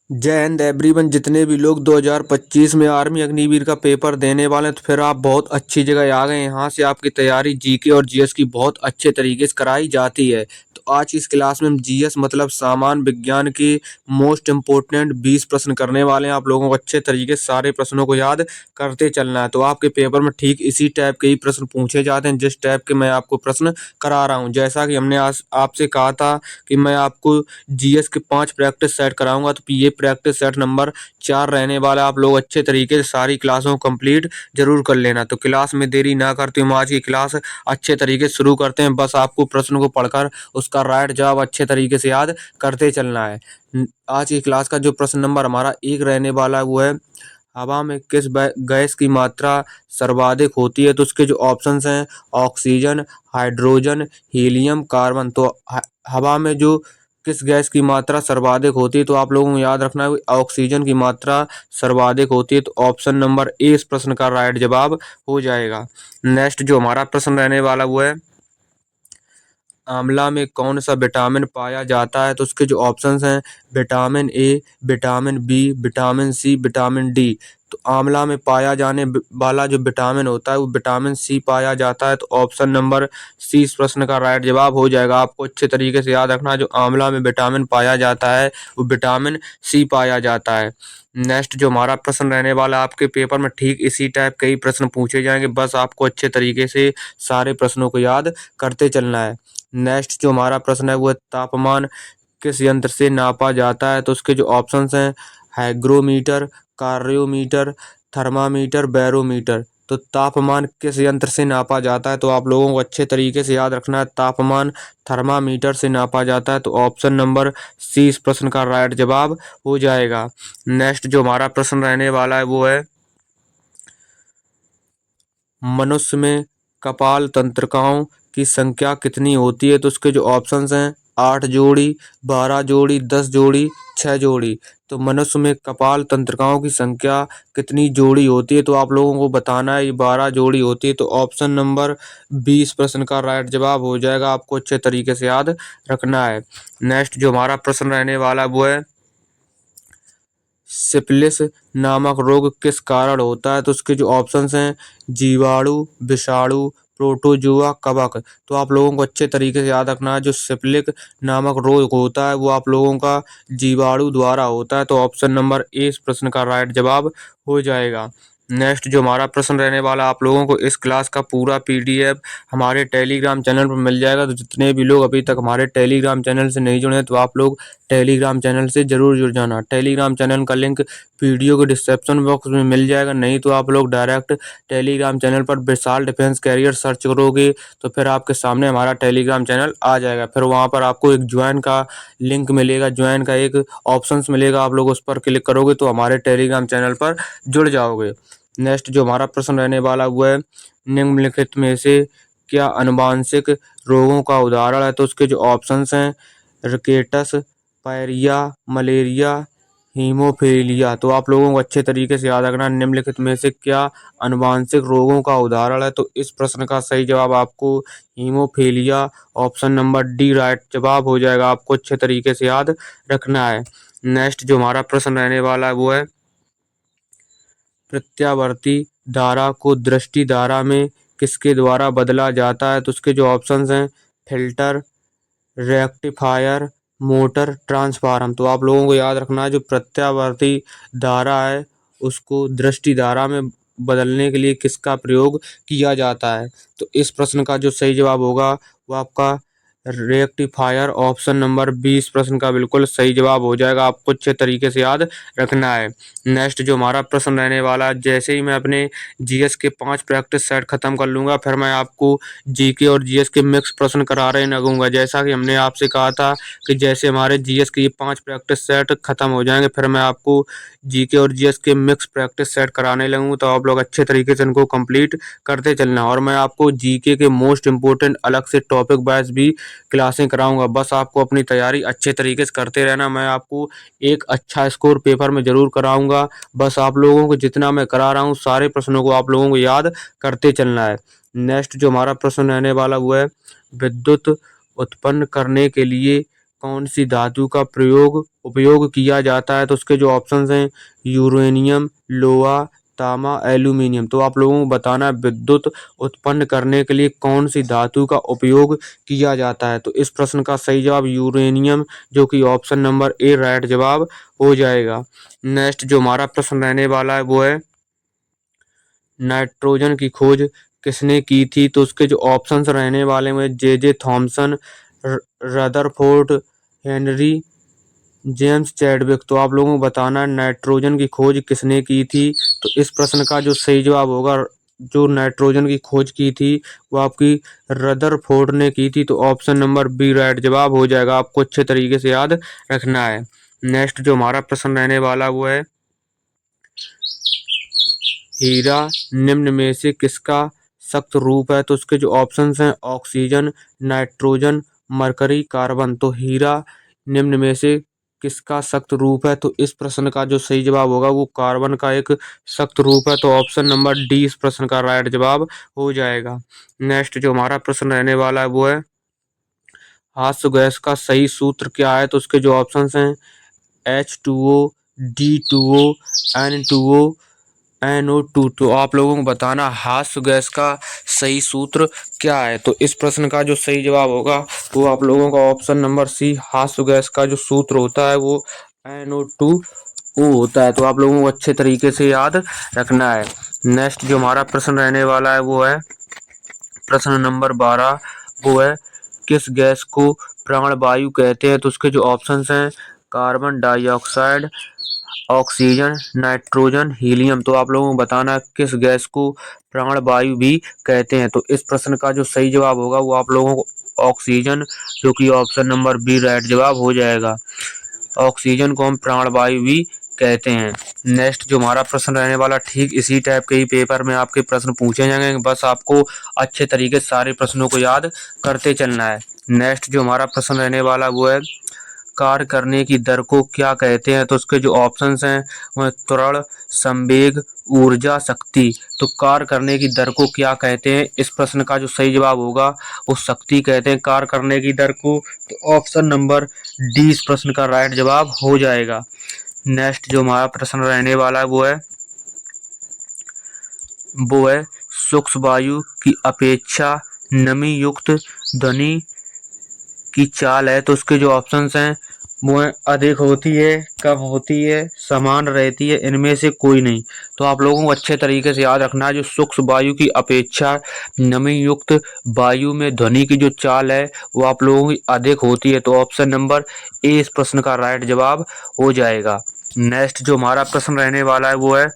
जय हिंद एवरीवन। जितने भी लोग 2025 में आर्मी अग्निवीर का पेपर देने वाले हैं तो फिर आप बहुत अच्छी जगह आ गए हैं। यहाँ से आपकी तैयारी जीके और जीएस की बहुत अच्छे तरीके से कराई जाती है। तो आज की इस क्लास में हम जीएस मतलब सामान्य विज्ञान के मोस्ट इम्पोर्टेंट 20 प्रश्न करने वाले हैं। आप लोगों को अच्छे तरीके से सारे प्रश्नों को याद करते चलना है। तो आपके पेपर में ठीक इसी टाइप के ही प्रश्न पूछे जाते हैं जिस टाइप के मैं आपको प्रश्न करा रहा हूँ। जैसा कि हमने आज आपसे कहा था कि मैं आपको जीएस के 5 प्रैक्टिस सेट कराऊंगा, तो ये प्रैक्टिस सेट नंबर 4 रहने वाला। आप लोग अच्छे तरीके से सारी क्लासों को कंप्लीट जरूर कर लेना। तो क्लास में देरी ना करते हुए हम आज की क्लास अच्छे तरीके से शुरू करते हैं। बस आपको प्रश्न को पढ़कर उसका राइट जवाब अच्छे तरीके से याद करते चलना है। आज की क्लास का जो प्रश्न नंबर हमारा 1 रहने वाला है वो है, हवा में किस गैस की मात्रा सर्वाधिक होती है? तो उसके जो ऑप्शंस हैं, ऑक्सीजन, हाइड्रोजन, हीलियम, कार्बन। तो हवा में जो किस गैस की मात्रा सर्वाधिक होती है? तो आप लोगों को याद रखना है ऑक्सीजन की मात्रा सर्वाधिक होती है। तो ऑप्शन नंबर ए इस प्रश्न का राइट जवाब हो जाएगा। नेक्स्ट जो हमारा प्रश्न रहने वाला वो है, आंवला में कौन सा विटामिन पाया जाता है? तो उसके जो ऑप्शंस हैं, vitamin A, vitamin B, vitamin C, vitamin D. तो आंवला में पाया जाने वाला जो विटामिन होता है वो विटामिन सी पाया जाता है। तो ऑप्शन नंबर सी इस प्रश्न का राइट जवाब हो जाएगा। आपको अच्छे तरीके से याद रखना, जो आंवला में विटामिन पाया जाता है वो विटामिन सी पाया जाता है। नेक्स्ट जो हमारा प्रश्न रहने वाला, आपके पेपर में ठीक इसी टाइप कई प्रश्न पूछे जाएंगे। बस आपको अच्छे तरीके से सारे प्रश्नों को याद करते चलना है। नेक्स्ट जो हमारा प्रश्न है वो है, तापमान किस यंत्र से नापा जाता है? तो उसके जो ऑप्शंस हैं, हाइग्रोमीटर, कार्योमीटर, थर्मामीटर, बैरोमीटर। तो तापमान किस यंत्र से नापा जाता है? तो आप लोगों को अच्छे तरीके से याद रखना है, तापमान थर्मामीटर से नापा जाता है। तो ऑप्शन नंबर सी इस प्रश्न का राइट जवाब हो जाएगा। नेक्स्ट जो हमारा प्रश्न रहने वाला है वो है, मनुष्य में कपाल तंत्रिकाओं की संख्या कितनी होती है? तो उसके जो ऑप्शंस हैं, 8 जोड़ी, 12 जोड़ी, 10 जोड़ी, 6 जोड़ी। तो मनुष्य में कपाल तंत्रिकाओं की संख्या कितनी जोड़ी होती है? तो आप लोगों को बताना है, ये 12 जोड़ी होती है। तो ऑप्शन नंबर 20 प्रश्न का राइट जवाब हो जाएगा। आपको अच्छे तरीके से याद रखना है। नेक्स्ट जो हमारा प्रश्न रहने वाला वो है, सिफिलिस नामक रोग किस कारण होता है? तो उसके जो ऑप्शंस हैं, जीवाणु, विषाणु, प्रोटोजुआ, कवक। तो आप लोगों को अच्छे तरीके से याद रखना है, जो सिफिलिस नामक रोग होता है वो आप लोगों का जीवाणु द्वारा होता है। तो ऑप्शन नंबर ए इस प्रश्न का राइट जवाब हो जाएगा। नेक्स्ट जो हमारा प्रश्न रहने वाला, आप लोगों को इस क्लास का पूरा पीडीएफ हमारे टेलीग्राम चैनल पर मिल जाएगा। तो जितने भी लोग अभी तक हमारे टेलीग्राम चैनल से नहीं जुड़े हैं तो आप लोग टेलीग्राम चैनल से जरूर जुड़ जाना। टेलीग्राम चैनल का लिंक वीडियो के डिस्क्रिप्शन बॉक्स में मिल जाएगा, नहीं तो आप लोग डायरेक्ट टेलीग्राम चैनल पर विशाल डिफेंस कैरियर सर्च करोगे तो फिर आपके सामने हमारा टेलीग्राम चैनल आ जाएगा। फिर वहाँ पर आपको एक ज्वाइन का लिंक मिलेगा, ज्वाइन का एक ऑप्शंस मिलेगा, आप लोग उस पर क्लिक करोगे तो हमारे टेलीग्राम चैनल पर जुड़ जाओगे। नेक्स्ट जो हमारा प्रश्न रहने वाला हुआ है, निम्नलिखित में से क्या अनुवांशिक रोगों का उदाहरण है? तो उसके जो ऑप्शंस हैं, रिकेटस, पायरिया, मलेरिया, हीमोफीलिया। तो आप लोगों को अच्छे तरीके से याद रखना, निम्नलिखित में से क्या अनुवांशिक रोगों का उदाहरण है? तो इस प्रश्न का सही जवाब आपको haemophilia, option number D right जवाब हो जाएगा। आपको अच्छे तरीके से याद रखना है। नेक्स्ट जो हमारा प्रश्न रहने वाला है वो है, प्रत्यावर्ती धारा को दृष्टि धारा में किसके द्वारा बदला जाता है? तो उसके जो ऑप्शंस हैं, फिल्टर, रेक्टिफायर, मोटर, ट्रांसफार्म। तो आप लोगों को याद रखना है, जो प्रत्यावर्ती धारा है उसको दृष्टि धारा में बदलने के लिए किसका प्रयोग किया जाता है? तो इस प्रश्न का जो सही जवाब होगा वो आपका रेक्टिफायर, ऑप्शन नंबर 20 प्रश्न का बिल्कुल सही जवाब हो जाएगा। आपको अच्छे तरीके से याद रखना है। नेक्स्ट जो हमारा प्रश्न रहने वाला है, जैसे ही मैं अपने जीएस के 5 प्रैक्टिस सेट खत्म कर लूँगा फिर मैं आपको जीके और जीएस के मिक्स प्रश्न कराने लगूंगा। जैसा कि हमने आपसे कहा था कि जैसे हमारे जीएस के ये 5 प्रैक्टिस सेट खत्म हो जाएंगे फिर मैं आपको जीके और जीएस के मिक्स प्रैक्टिस सेट कराने लगूंगा। तो आप लोग अच्छे तरीके से इनको कंप्लीट करते चलना, और मैं आपको जीके के मोस्ट इंपोर्टेंट अलग से टॉपिक वाइज भी क्लासें कराऊंगा। बस आपको अपनी तैयारी अच्छे तरीके से करते रहना, मैं आपको एक अच्छा स्कोर पेपर में जरूर कराऊंगा। बस आप लोगों को जितना मैं करा रहा हूँ सारे प्रश्नों को आप लोगों को याद करते चलना है। नेक्स्ट जो हमारा प्रश्न रहने वाला वो है, विद्युत उत्पन्न करने के लिए कौन सी धातु का उपयोग किया जाता है? तो उसके जो ऑप्शंस हैं यूरेनियम, लोहा, तांबा, एल्यूमीनियम। तो आप लोगों को बताना है विद्युत उत्पन्न करने के लिए कौन सी धातु का उपयोग किया जाता है? तो इस प्रश्न का सही जवाब यूरेनियम, जो कि ऑप्शन नंबर ए राइट जवाब हो जाएगा। नेक्स्ट जो हमारा प्रश्न रहने वाला है वो है नाइट्रोजन की खोज किसने की थी? तो उसके जो ऑप्शंस रहने वाले हैं J Thomson, Rutherford, Henry, James Chadwick. तो आप लोगों को बताना है नाइट्रोजन की खोज किसने की थी? तो इस प्रश्न का जो सही जवाब होगा, जो नाइट्रोजन की खोज की थी वो आपकी रदरफोर्ड ने की थी। तो ऑप्शन नंबर बी राइट जवाब हो जाएगा। आपको अच्छे तरीके से याद रखना है। नेक्स्ट जो हमारा प्रश्न रहने वाला वो है हीरा निम्न में से किसका सख्त रूप है? तो उसके जो ऑप्शंस हैं ऑक्सीजन, नाइट्रोजन, मरकरी, कार्बन। तो हीरा निम्न में से किसका सख्त रूप है? तो इस प्रश्न का जो सही जवाब होगा वो कार्बन का एक सख्त रूप है। तो ऑप्शन नंबर डी इस प्रश्न का राइट जवाब हो जाएगा। नेक्स्ट जो हमारा प्रश्न रहने वाला है वो है हास्य गैस का सही सूत्र क्या है? तो उसके जो ऑप्शंस हैं H2O, D2O, N2O, NO2। तो आप लोगों को बताना हास्य गैस का सही सूत्र क्या है? तो इस प्रश्न का जो सही जवाब होगा वो आप लोगों का ऑप्शन नंबर सी हास्य गैस का जो सूत्र होता है वो NO2O होता है। तो आप लोगों को अच्छे तरीके से याद रखना है। नेक्स्ट जो हमारा प्रश्न रहने वाला है वो है प्रश्न नंबर 12। वो है किस गैस को प्राणवायु कहते हैं? तो उसके जो ऑप्शंस हैं carbon dioxide, oxygen, nitrogen, helium. तो आप लोगों को बताना किस गैस को प्राणवायु भी कहते हैं? तो इस प्रश्न का जो सही जवाब होगा वो आप लोगों को ऑक्सीजन, जो कि ऑप्शन नंबर बी राइट जवाब हो जाएगा। ऑक्सीजन को हम प्राणवायु भी कहते हैं। नेक्स्ट जो हमारा प्रश्न रहने वाला ठीक इसी टाइप के ही पेपर में आपके प्रश्न पूछे जाएंगे, बस आपको अच्छे तरीके से सारे प्रश्नों को याद करते चलना है। नेक्स्ट जो हमारा प्रश्न रहने वाला वो है कार्य करने की दर को क्या कहते हैं? तो उसके जो ऑप्शंस हैं वो त्वरण, संवेग, ऊर्जा, शक्ति। तो कार्य करने की दर को क्या कहते हैं? इस प्रश्न का जो सही जवाब होगा वो शक्ति कहते हैं कार्य करने की दर को। तो ऑप्शन नंबर डी इस प्रश्न का राइट जवाब हो जाएगा। नेक्स्ट जो हमारा प्रश्न रहने वाला है वो है सूक्ष्म वायु की अपेक्षा नमी युक्त ध्वनि की चाल है। तो उसके जो ऑप्शंस हैं वो अधिक होती है, कम होती है, समान रहती है, इनमें से कोई नहीं। तो आप लोगों को अच्छे तरीके से याद रखना है जो सूक्ष्म वायु की अपेक्षा नमी युक्त वायु में ध्वनि की जो चाल है वो आप लोगों की अधिक होती है। तो ऑप्शन नंबर ए इस प्रश्न का राइट जवाब हो जाएगा। नेक्स्ट जो हमारा प्रश्न रहने वाला है वो है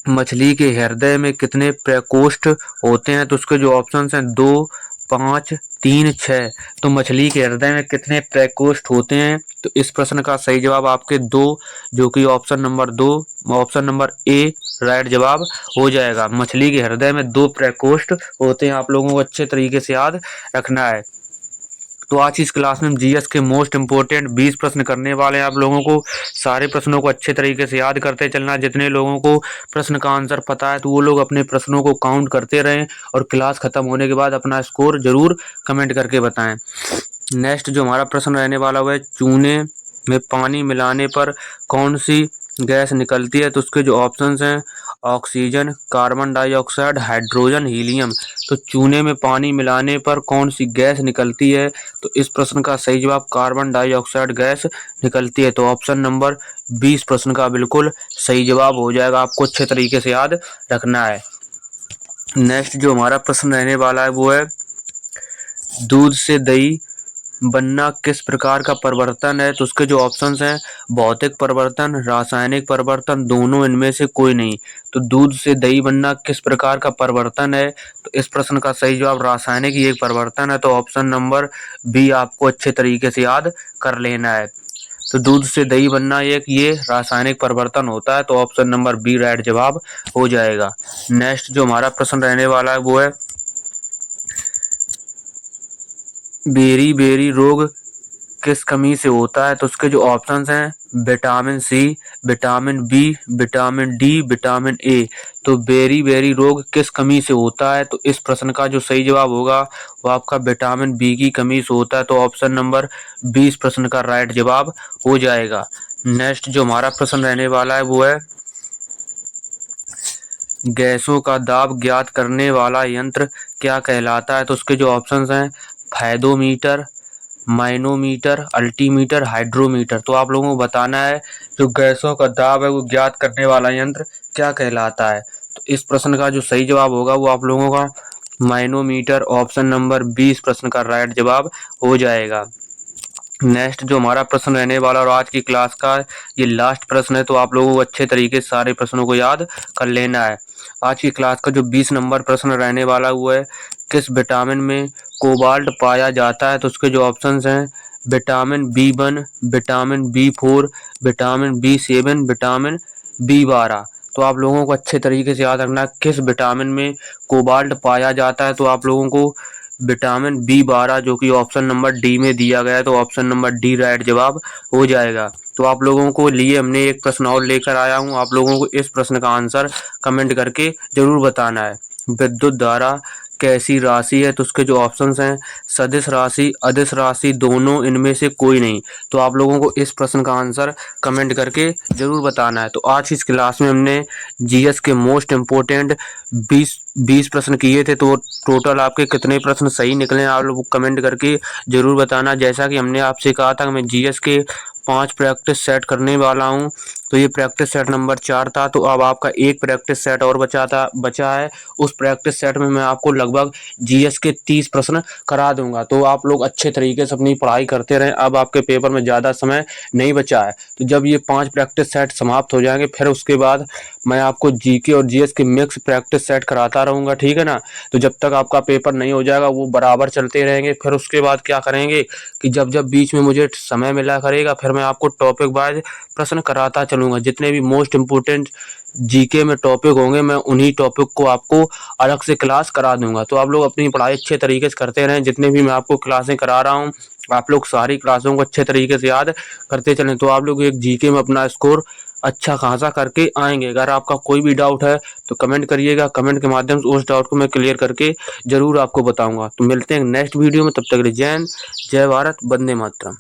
मछली के हृदय में कितने प्रकोष्ठ होते हैं? तो उसके जो ऑप्शंस हैं 2, 5, 3, 6। तो मछली के हृदय में कितने प्रकोष्ठ होते हैं? तो इस प्रश्न का सही जवाब आपके 2, जो कि option number 2 option number A right जवाब हो जाएगा। मछली के हृदय में 2 प्रकोष्ठ होते हैं। आप लोगों को अच्छे तरीके से याद रखना है। तो आज इस क्लास में हम जीएस के मोस्ट इंपोर्टेंट 20 प्रश्न करने वाले हैं। आप लोगों को सारे प्रश्नों को अच्छे तरीके से याद करते चलना। जितने लोगों को प्रश्न का आंसर पता है तो वो लोग अपने प्रश्नों को काउंट करते रहें और क्लास खत्म होने के बाद अपना स्कोर जरूर कमेंट करके बताएं। नेक्स्ट जो हमारा प्रश्न रहने वाला है चूने में पानी मिलाने पर कौन सी गैस निकलती है? तो उसके जो ऑप्शंस हैं oxygen, carbon dioxide, hydrogen, helium. तो चूने में पानी मिलाने पर कौन सी गैस निकलती है? तो इस प्रश्न का सही जवाब कार्बन डाइऑक्साइड गैस निकलती है। तो ऑप्शन नंबर 20 प्रश्न का बिल्कुल सही जवाब हो जाएगा। आपको अच्छे तरीके से याद रखना है। नेक्स्ट जो हमारा प्रश्न रहने वाला है वो है दूध से दही बनना किस प्रकार का परिवर्तन है? तो उसके जो ऑप्शंस हैं भौतिक परिवर्तन, रासायनिक परिवर्तन, दोनों, इनमें से कोई नहीं। तो दूध से दही बनना किस प्रकार का परिवर्तन है? तो इस प्रश्न का सही जवाब रासायनिक ही एक परिवर्तन है। तो ऑप्शन नंबर बी आपको अच्छे तरीके से याद कर लेना है। तो दूध से दही बनना एक ये रासायनिक परिवर्तन होता है। तो ऑप्शन नंबर बी राइट जवाब हो जाएगा। नेक्स्ट जो हमारा प्रश्न रहने वाला है वो है बेरी बेरी रोग किस कमी से होता है? तो उसके जो ऑप्शंस हैं, vitamin C, vitamin B, vitamin D, vitamin A. तो बेरी रोग किस कमी से होता है? तो इस प्रश्न का जो सही जवाब होगा वो आपका विटामिन बी की कमी से होता है। तो ऑप्शन नंबर 20 प्रश्न का राइट जवाब हो जाएगा। नेक्स्ट जो हमारा प्रश्न रहने वाला है वो है, गैसों का दाब ज्ञात करने वाला यंत्र क्या कहलाता है? तो उसके जो ऑप्शंस हैं, फायदोमीटर, माइनोमीटर, अल्टीमीटर, हाइड्रोमीटर। तो आप लोगों को बताना है जो गैसों का दाब है वो ज्ञात करने वाला यंत्र क्या कहलाता है। तो इस प्रश्न का जो सही जवाब होगा वो आप लोगों का माइनोमीटर, ऑप्शन नंबर 20 प्रश्न का राइट जवाब हो जाएगा। नेक्स्ट जो हमारा प्रश्न रहने वाला और आज की क्लास का ये लास्ट प्रश्न है, तो आप लोगों को अच्छे तरीके से सारे प्रश्नों को याद कर लेना है। आज की क्लास का जो 20 नंबर प्रश्न रहने वाला हुआ है, किस विटामिन में कोबाल्ट पाया जाता है? तो उसके जो ऑप्शंस हैं, vitamin B1, vitamin B4, vitamin B7, vitamin B12। तो आप लोगों को अच्छे तरीके से याद रखना है किस विटामिन में कोबाल्ट पाया जाता है। तो आप लोगों को विटामिन B12 जो कि ऑप्शन नंबर डी में दिया गया है, तो ऑप्शन नंबर डी राइट जवाब हो जाएगा। तो आप लोगों को लिए हमने एक प्रश्न और लेकर आया हूँ, आप लोगों को इस प्रश्न का आंसर कमेंट करके जरूर बताना है। विद्युत धारा कैसी राशि है? तो उसके जो ऑप्शंस हैं, सदिश राशि, अदिश राशि, दोनों, इनमें से कोई नहीं। तो आप लोगों को इस प्रश्न का आंसर कमेंट करके जरूर बताना है। तो आज की इस क्लास में हमने जीएस के मोस्ट इम्पोर्टेंट 20 प्रश्न किए थे। तो टोटल आपके कितने प्रश्न सही निकले आप लोग कमेंट करके जरूर बताना। जैसा कि हमने आपसे कहा था कि मैं जीएस के 5 प्रैक्टिस सेट करने वाला हूं, तो ये प्रैक्टिस सेट नंबर 4 था। तो अब आपका एक प्रैक्टिस सेट और बचा है। उस प्रैक्टिस सेट में मैं आपको लगभग जीएस के 30 प्रश्न करा दूंगा। तो आप लोग अच्छे तरीके से अपनी पढ़ाई करते रहें। अब आपके पेपर में ज़्यादा समय नहीं बचा है। तो जब ये 5 प्रैक्टिस सेट समाप्त हो जाएंगे, फिर उसके बाद मैं आपको जीके और जीएस के मिक्स प्रैक्टिस सेट कराता रहूँगा, ठीक है ना। तो जब तक आपका पेपर नहीं हो जाएगा वो बराबर चलते रहेंगे। फिर उसके बाद क्या करेंगे कि जब जब बीच में मुझे समय मिला करेगा, फिर मैं आपको टॉपिक वाइज प्रश्न कराता चलूँगा। जितने भी मोस्ट इम्पोर्टेंट जीके में टॉपिक होंगे, मैं उन्हीं टॉपिक को आपको अलग से क्लास करा दूंगा। तो आप लोग अपनी पढ़ाई अच्छे तरीके से करते रहें। जितने भी मैं आपको क्लासें करा रहा हूँ, आप लोग सारी क्लासों को अच्छे तरीके से याद करते चलें। तो आप लोग एक जीके में अपना स्कोर अच्छा खासा करके आएंगे। अगर आपका कोई भी डाउट है तो कमेंट करिएगा, कमेंट के माध्यम से उस डाउट को मैं क्लियर करके जरूर आपको बताऊंगा। तो मिलते हैं नेक्स्ट वीडियो में, तब तक के लिए जय हिंद, जय भारत, वंदे मातरम।